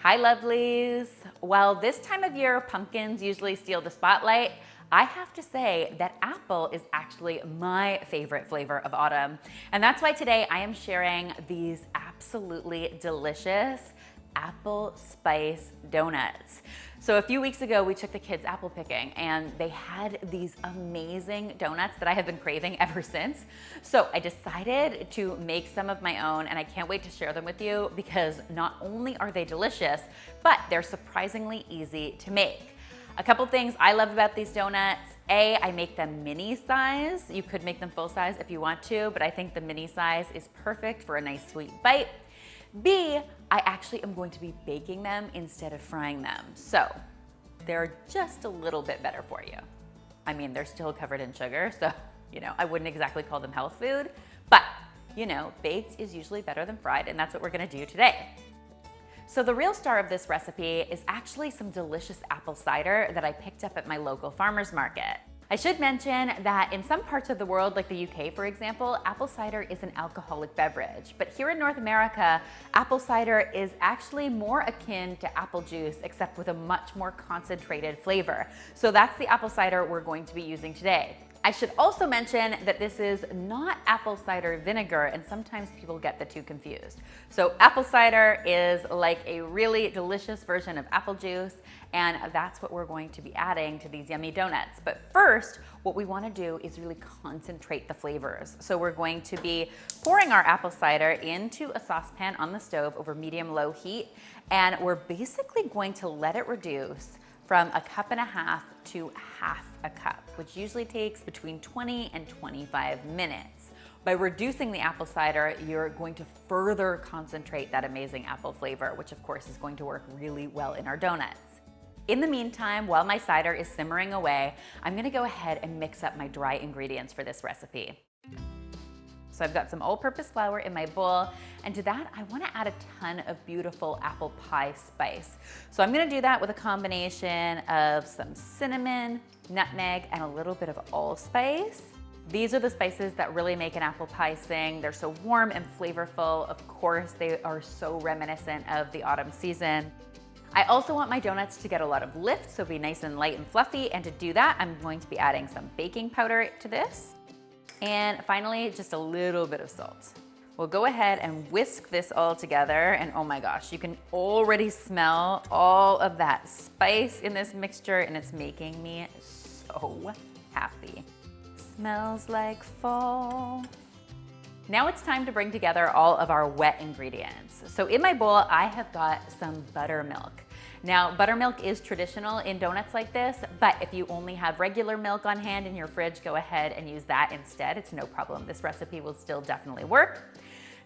Hi lovelies. Well, this time of year, pumpkins usually steal the spotlight. I have to say that apple is actually my favorite flavor of autumn. And that's why today I am sharing these absolutely delicious apple spice donuts. So a few weeks ago, we took the kids apple picking and they had these amazing donuts that I have been craving ever since. So I decided to make some of my own and I can't wait to share them with you because not only are they delicious, but they're surprisingly easy to make. A couple things I love about these donuts. A, I make them mini size. You could make them full size if you want to, but I think the mini size is perfect for a nice sweet bite. B, I actually am going to be baking them instead of frying them. So they're just a little bit better for you. I mean, they're still covered in sugar, so, I wouldn't exactly call them health food, but, baked is usually better than fried, and that's what we're gonna do today. So the real star of this recipe is actually some delicious apple cider that I picked up at my local farmer's market. I should mention that in some parts of the world, like the UK for example, apple cider is an alcoholic beverage. But here in North America, apple cider is actually more akin to apple juice, except with a much more concentrated flavor. So that's the apple cider we're going to be using today. I should also mention that this is not apple cider vinegar, and sometimes people get the two confused. So apple cider is like a really delicious version of apple juice, and that's what we're going to be adding to these yummy donuts. But first, what we want to do is really concentrate the flavors. So we're going to be pouring our apple cider into a saucepan on the stove over medium-low heat, and we're basically going to let it reduce from 1.5 cups to 1/2 cup, which usually takes between 20 and 25 minutes. By reducing the apple cider, you're going to further concentrate that amazing apple flavor, which of course is going to work really well in our donuts. In the meantime, while my cider is simmering away, I'm gonna go ahead and mix up my dry ingredients for this recipe. So I've got some all-purpose flour in my bowl, and to that I want to add a ton of beautiful apple pie spice. So I'm going to do that with a combination of some cinnamon, nutmeg, and a little bit of allspice. These are the spices that really make an apple pie sing. They're so warm and flavorful. Of course, they are so reminiscent of the autumn season. I also want my donuts to get a lot of lift, so be nice and light and fluffy, and to do that, I'm going to be adding some baking powder to this. And finally, just a little bit of salt. We'll go ahead and whisk this all together, and oh my gosh, you can already smell all of that spice in this mixture, and it's making me so happy. Smells like fall. Now it's time to bring together all of our wet ingredients. So in my bowl, I have got some buttermilk. Now, buttermilk is traditional in donuts like this, but if you only have regular milk on hand in your fridge, go ahead and use that instead. It's no problem. This recipe will still definitely work.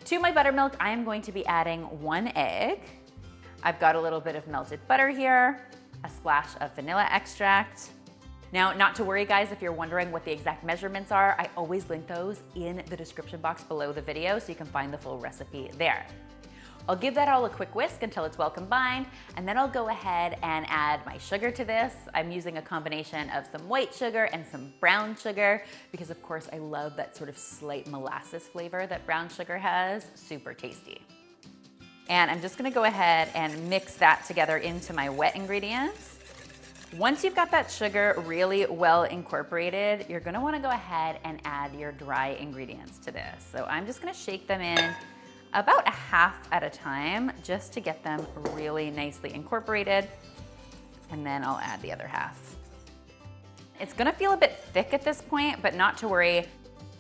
To my buttermilk, I am going to be adding 1 egg. I've got a little bit of melted butter here, a splash of vanilla extract. Now, not to worry guys, if you're wondering what the exact measurements are, I always link those in the description box below the video so you can find the full recipe there. I'll give that all a quick whisk until it's well combined, and then I'll go ahead and add my sugar to this. I'm using a combination of some white sugar and some brown sugar because of course I love that sort of slight molasses flavor that brown sugar has. Super tasty. And I'm just gonna go ahead and mix that together into my wet ingredients. Once you've got that sugar really well incorporated, you're gonna wanna go ahead and add your dry ingredients to this. So I'm just gonna shake them in about 1/2 at a time just to get them really nicely incorporated, and then I'll add the other 1/2. It's gonna feel a bit thick at this point, but not to worry.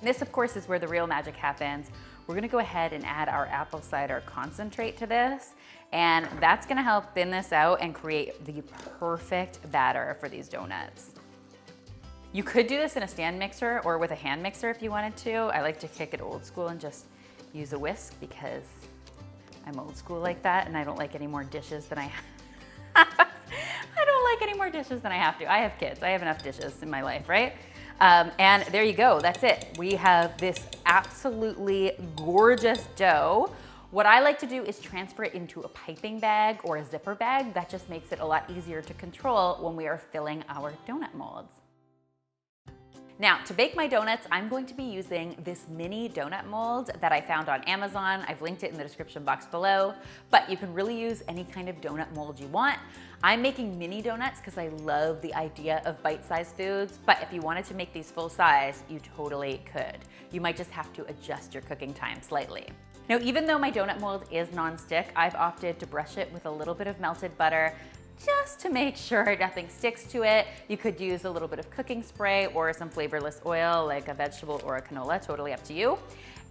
This of course is where the real magic happens. We're gonna go ahead and add our apple cider concentrate to this, and that's gonna help thin this out and create the perfect batter for these donuts. You could do this in a stand mixer or with a hand mixer if you wanted to. I like to kick it old school and just use a whisk because I'm old school like that and I don't like any more dishes than I have. I don't like any more dishes than I have to. I have kids, I have enough dishes in my life, right? And there you go, that's it. We have this absolutely gorgeous dough. What I like to do is transfer it into a piping bag or a zipper bag. That just makes it a lot easier to control when we are filling our donut molds. Now, to bake my donuts, I'm going to be using this mini donut mold that I found on Amazon. I've linked it in the description box below, but you can really use any kind of donut mold you want. I'm making mini donuts because I love the idea of bite-sized foods, but if you wanted to make these full size, you totally could. You might just have to adjust your cooking time slightly. Now, even though my donut mold is nonstick, I've opted to brush it with a little bit of melted butter just to make sure nothing sticks to it. You could use a little bit of cooking spray or some flavorless oil like a vegetable or a canola, totally up to you.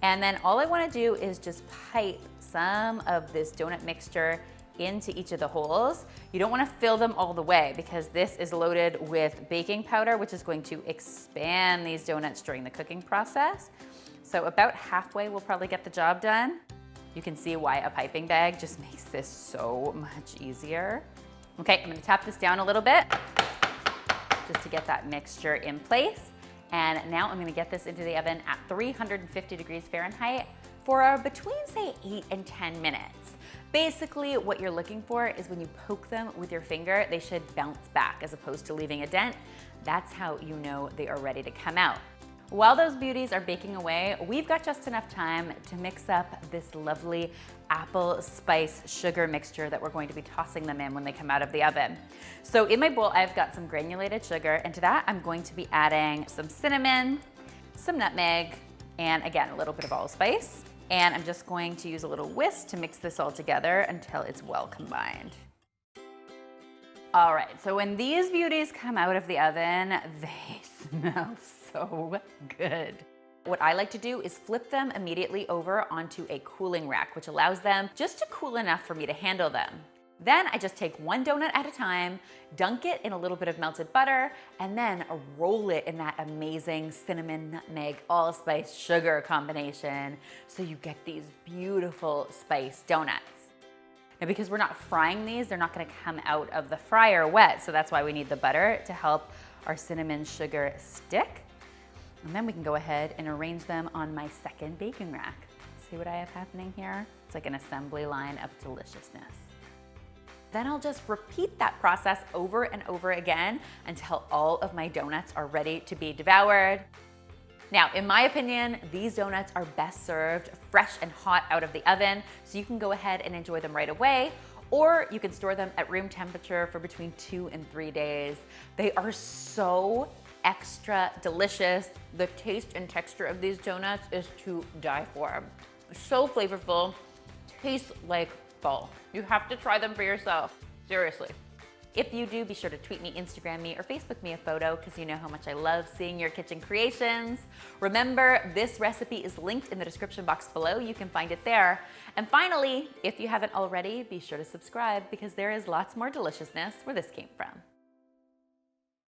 And then all I wanna do is just pipe some of this donut mixture into each of the holes. You don't wanna fill them all the way because this is loaded with baking powder, which is going to expand these donuts during the cooking process. So about halfway will probably get the job done. You can see why a piping bag just makes this so much easier. Okay, I'm gonna tap this down a little bit just to get that mixture in place. And now I'm gonna get this into the oven at 350 degrees Fahrenheit for between say 8 and 10 minutes. Basically, what you're looking for is when you poke them with your finger, they should bounce back as opposed to leaving a dent. That's how you know they are ready to come out. While those beauties are baking away, we've got just enough time to mix up this lovely apple spice sugar mixture that we're going to be tossing them in when they come out of the oven. So in my bowl, I've got some granulated sugar, and to that, I'm going to be adding some cinnamon, some nutmeg, and again, a little bit of allspice. And I'm just going to use a little whisk to mix this all together until it's well combined. All right, so when these beauties come out of the oven, they smell so good. What I like to do is flip them immediately over onto a cooling rack, which allows them just to cool enough for me to handle them. Then I just take one donut at a time, dunk it in a little bit of melted butter, and then roll it in that amazing cinnamon, nutmeg, allspice, sugar combination so you get these beautiful spiced donuts. Now, because we're not frying these, they're not gonna come out of the fryer wet, so that's why we need the butter to help our cinnamon sugar stick. And then we can go ahead and arrange them on my second baking rack. See what I have happening here? It's like an assembly line of deliciousness. Then I'll just repeat that process over and over again until all of my donuts are ready to be devoured. Now, in my opinion, these donuts are best served fresh and hot out of the oven, so you can go ahead and enjoy them right away, or you can store them at room temperature for between 2 and 3 days. They are so extra delicious. The taste and texture of these donuts is to die for. So flavorful, tastes like fall. You have to try them for yourself, seriously. If you do, be sure to tweet me, Instagram me, or Facebook me a photo because you know how much I love seeing your kitchen creations. Remember, this recipe is linked in the description box below. You can find it there. And finally, if you haven't already, be sure to subscribe because there is lots more deliciousness where this came from.